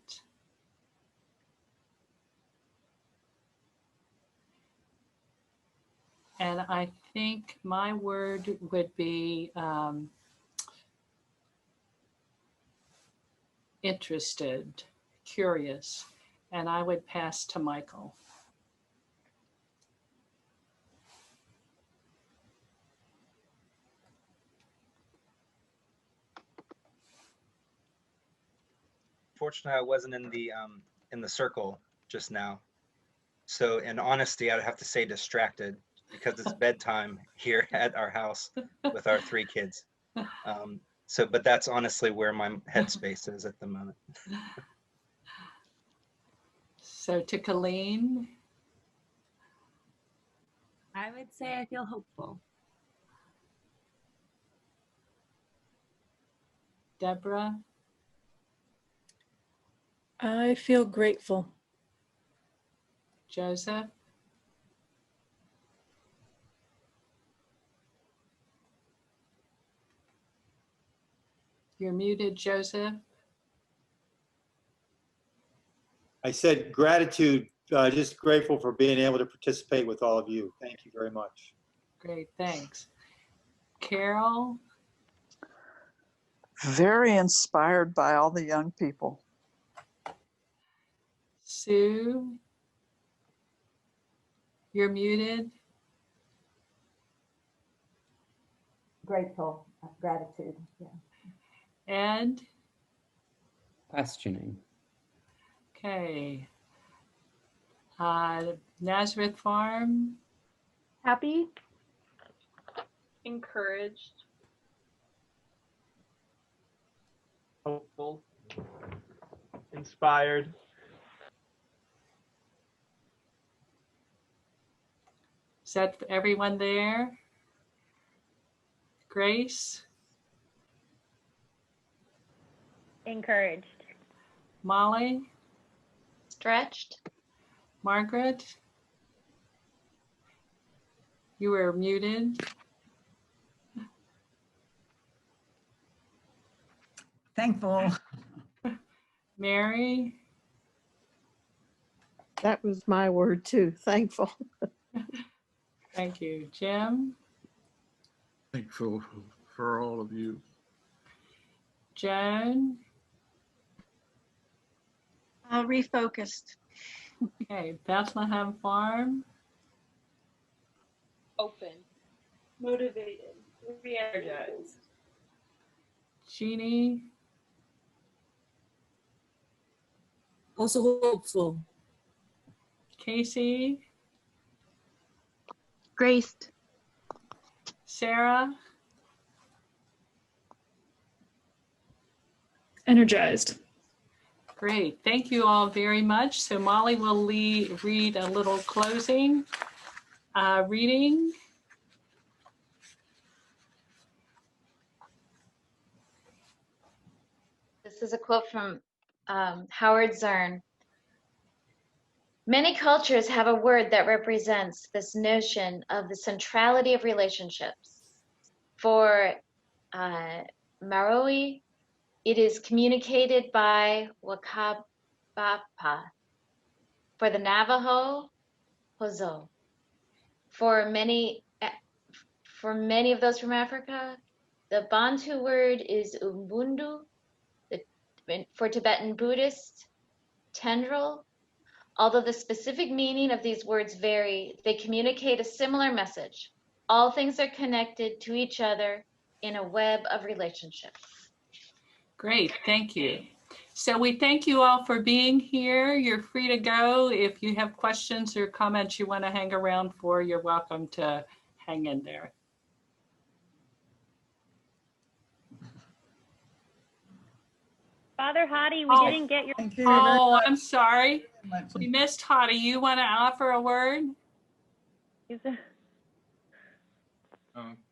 And I think my word would be interested, curious, and I would pass to Michael. Fortunately, I wasn't in the circle just now. So in honesty, I'd have to say distracted, because it's bedtime here at our house with our 3 kids. But that's honestly where my headspace is at the moment. So to Colleen. I would say I feel hopeful. Deborah. I feel grateful. Joseph. You're muted, Joseph. I said gratitude, just grateful for being able to participate with all of you. Thank you very much. Great, thanks. Carol. Very inspired by all the young people. Sue. You're muted. Grateful, gratitude, yeah. Ed. Questioning. Okay. Nazareth Farm. Happy. Encouraged. Hopeful. Inspired. Is that everyone there? Grace? Encouraged. Molly? Stretched. Margaret? You were muted. Thankful. Mary? That was my word too, thankful. Thank you. Jim? Thankful for all of you. Joan? Refocused. Okay, Bethlehem Farm? Open, motivated, re-energized. Jeannie? Also hopeful. Casey? Graced. Sarah? Energized. Great, thank you all very much. So Molly will read a little closing reading. This is a quote from Howard Zern. Many cultures have a word that represents this notion of the centrality of relationships. For Maori, it is communicated by wakabapa. For the Navajo, hozo. For many of those from Africa, the Bantu word is ubuntu. For Tibetan Buddhist, tendril. Although the specific meaning of these words vary, they communicate a similar message. All things are connected to each other in a web of relationships. Great, thank you. So we thank you all for being here. You're free to go. If you have questions or comments you want to hang around for, you're welcome to hang in there. Father Hadi, we didn't get your. Oh, I'm sorry. We missed Hadi. You want to offer a word?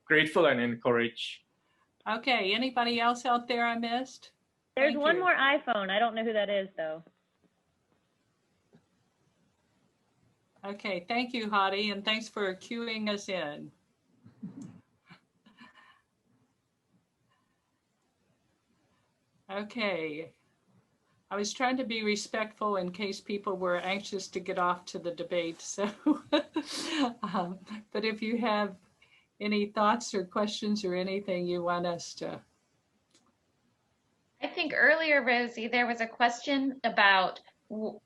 Grateful and encouraged. Okay, anybody else out there I missed? There's Thank one you. more iPhone. I don't know who that is, though. Okay, thank you, Hadi, and thanks for queuing us in. Okay, I was trying to be respectful in case people were anxious to get off to the debate. So, but if you have any thoughts or questions or anything you want us to. I think earlier, Rosie, there was a question about, or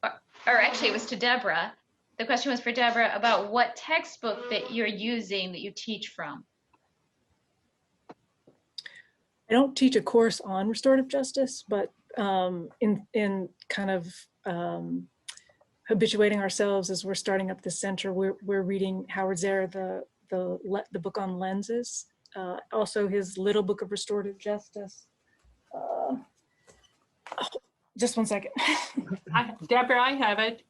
actually it was to Deborah. The question was for Deborah about what textbook that you're using that you teach from. I don't teach a course on restorative justice, but in kind of habituating ourselves as we're starting up this center, we're reading Howard Zara, the book on lenses, also his little book of restorative justice. Just one second. Deborah, I have it.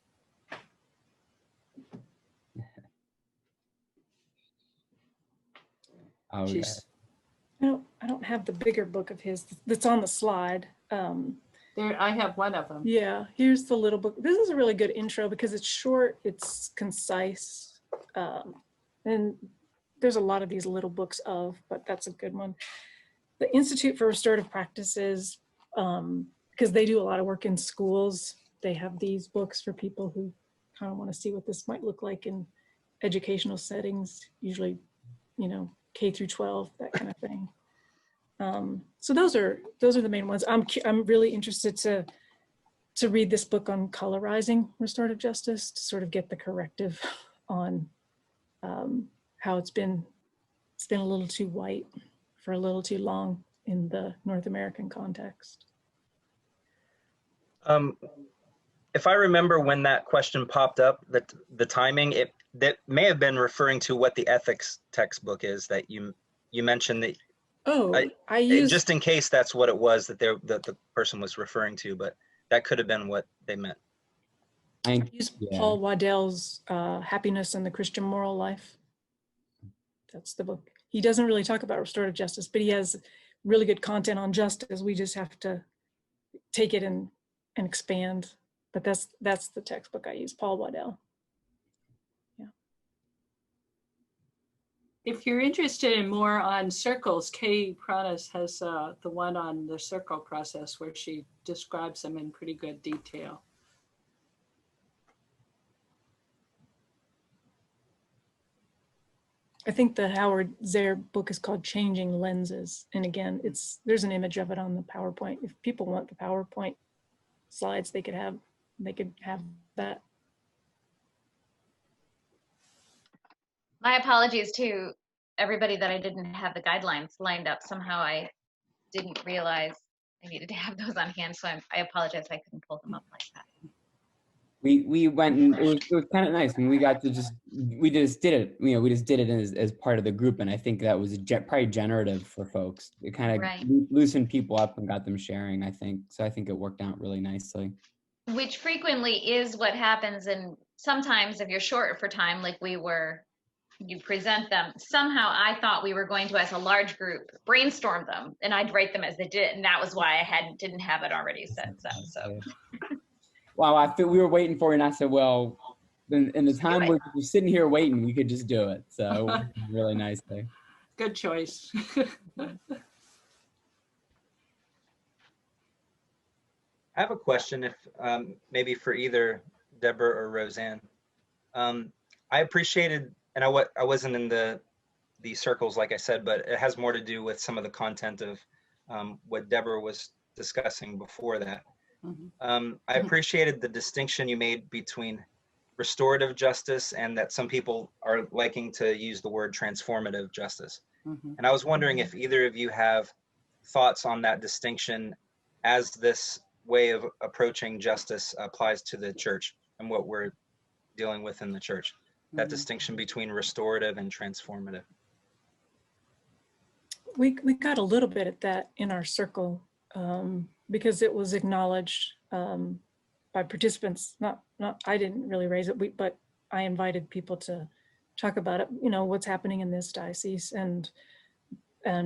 Oh, yeah. No, I don't have the bigger book of his that's on the slide. There, I have one of them. Yeah, here's the little book. This is a really good intro because it's short, it's concise, and there's a lot of these little books but that's a good one. The Institute for Restorative Practices, because they do a lot of work in schools, they have these books for people who kind of want to see what this might look like in educational settings, usually, K through 12, that kind of thing. So those are the main ones. I'm really interested to read this book on colorizing restorative justice to sort of get the corrective on how it's been a little too white for a little too long in the North American context. If I remember when that question popped up, the timing, that may have been referring to what the ethics textbook is that you you mentioned that Oh, I used just in case that's what it was that the person was referring to, but that could have been what they meant. Paul Waddell's Happiness and the Christian Moral Life. That's the book. He doesn't really talk about restorative justice, but he has really good content on justice. We just have to take it and expand. But that's the textbook I use, Paul Waddell. If you're interested in more on circles, Kay Pradas has the one on the circle process where she describes them in pretty good detail. I think the Howard Zare book is called Changing Lenses. And again, there's an image of it on the PowerPoint. If people want the PowerPoint slides, they could have that. My apologies to everybody that I didn't have the guidelines lined up. Somehow I didn't realize I needed to have those on hand, so I apologize I couldn't pull them up like that. We went and it was kind of nice when we got to we just did it. You know, we just did it as part of the group, and I think that was probably generative for folks. It kind of loosened people up and got them sharing, I think. So I think it worked out really nicely. Which frequently is what happens, and sometimes if you're short for time, like we were, you present them. Somehow I thought we were going to, as a large group, brainstorm them, and I'd write them as they did, and that was why I didn't have it already set. So. Wow, I feel we were waiting for you, and I said, well, in the time we're sitting here waiting, we could just do it. So really nicely. Good choice. I have a question, if maybe for either Deborah or Roseanne. I appreciated, and I wasn't in the circles, like I said, but it has more to do with some of the content of what Deborah was discussing before that. I appreciated the distinction you made between restorative justice and that some people are liking to use the word transformative justice. And I was wondering if either of you have thoughts on that distinction as this way of approaching justice applies to the church and what we're dealing with in the church, that distinction between restorative and transformative. We got a little bit at that in our circle because it was acknowledged by participants. Not I didn't really raise it, but I invited people to talk about it. You know, what's happening in this diocese, and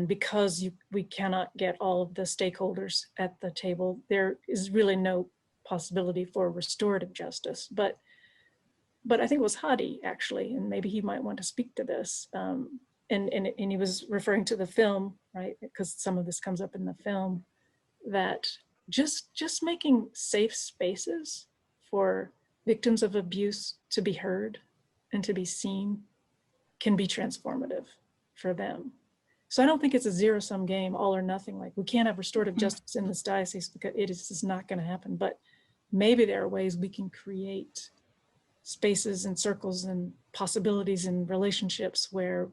because we cannot get all of the stakeholders at the table, there is really no possibility for restorative justice. But I think it was Hadi actually, and maybe he might want to speak to this. And he was referring to the film, right? Because some of this comes up in the film, that just making safe spaces for victims of abuse to be heard and to be seen can be transformative for them. So I don't think it's a zero-sum game, all or nothing. Like, we can't have restorative justice in this diocese because it is just not going to happen. But maybe there are ways we can create spaces and circles and possibilities and relationships where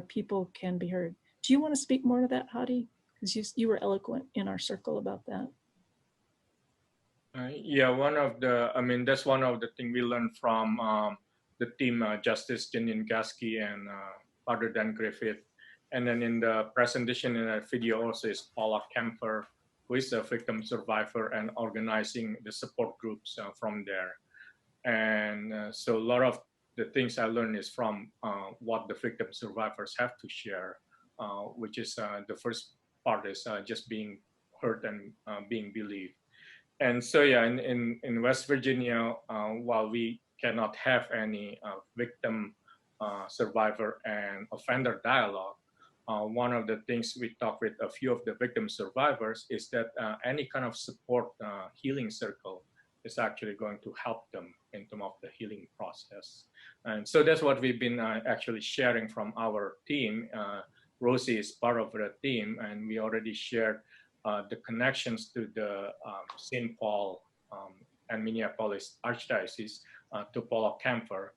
people can be heard. Do you want to speak more to that, Hadi? Because you were eloquent in our circle about that. Yeah, that's one of the things we learned from the team, Justice Janine Gasky and Father Dan Griffith. And then in the presentation in that video also is Paula Kemper, who is a victim survivor and organizing the support groups from there. And so a lot of the things I learned is from what the victim survivors have to share, which is the first part is just being heard and being believed. And so yeah, in West Virginia, while we cannot have any victim, survivor and offender dialogue, one of the things we talk with a few of the victim survivors is that any kind of support healing circle is actually going to help them in terms of the healing process. And so that's what we've been actually sharing from our team. Rosie is part of the team, and we already shared the connections to the St. Paul and Minneapolis Archdiocese to Paula Kemper,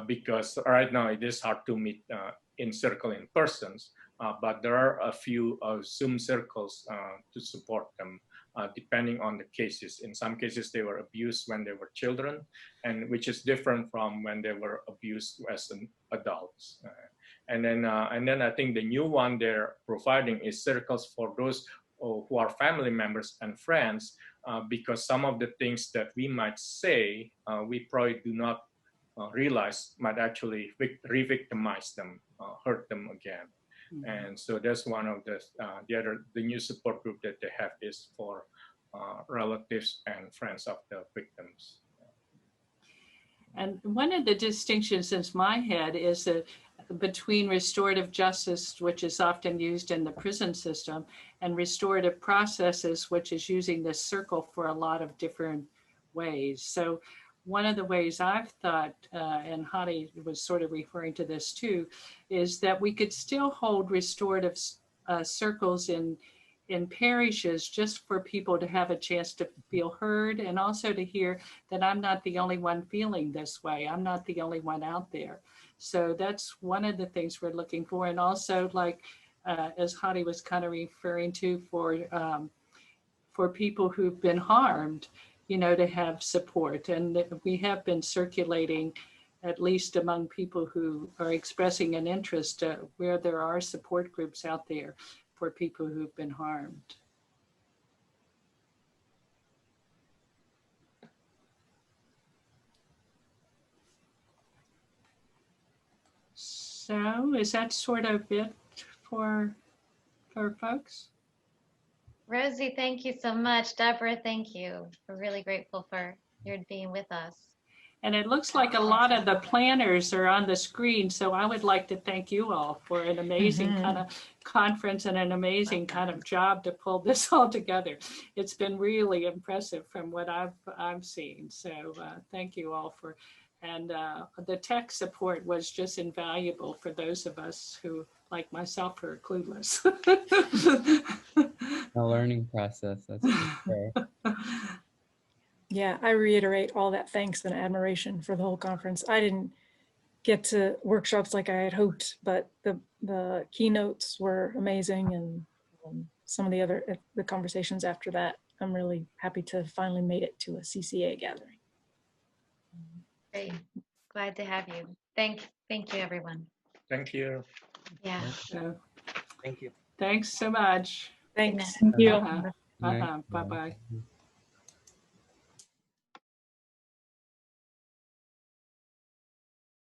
because right now it is hard to meet in circle in persons, but there are a few Zoom circles to support them, depending on the cases. In some cases, they were abused when they were children, and which is different from when they were abused as an adults. And then I think the new one they're providing is circles for those who are family members and friends, because some of the things that we might say, we probably do not realize might actually re-victimize them, hurt them again. And so that's one of the new support group that they have is for relatives and friends of the victims. And one of the distinctions in my head is that between restorative justice, which is often used in the prison system, and restorative processes, which is using this circle for a lot of different ways. So one of the ways I've thought, and Hadi was sort of referring to this too, is that we could still hold restorative circles in parishes just for people to have a chance to feel heard, and also to hear that I'm not the only one feeling this way. I'm not the only one out there. So that's one of the things we're looking for. And also, like, as Hadi was kind of referring to, for people who've been harmed, you know, to have support. And we have been circulating, at least among people who are expressing an interest, where there are support groups out there for people who've been harmed. So is that sort of it for folks? Rosie, thank you so much. Deborah, thank you. We're really grateful for your being with us. And it looks like a lot of the planners are on the screen. So I would like to thank you all for an amazing kind of conference and an amazing kind of job to pull this all together. It's been really impressive from what I've seen. So thank you all for, and the tech support was just invaluable for those of us who, like myself, are clueless. A learning process, that's for sure. Yeah, I reiterate all that thanks and admiration for the whole conference. I didn't get to workshops like I had hoped, but the keynotes were amazing, and some of the conversations after that, I'm really happy to finally made it to a CCA gathering. Great. Glad to have you. Thank you, everyone. Thank you. Yeah. So, thank you. Thanks so much. Thanks. Thank you. Bye-bye.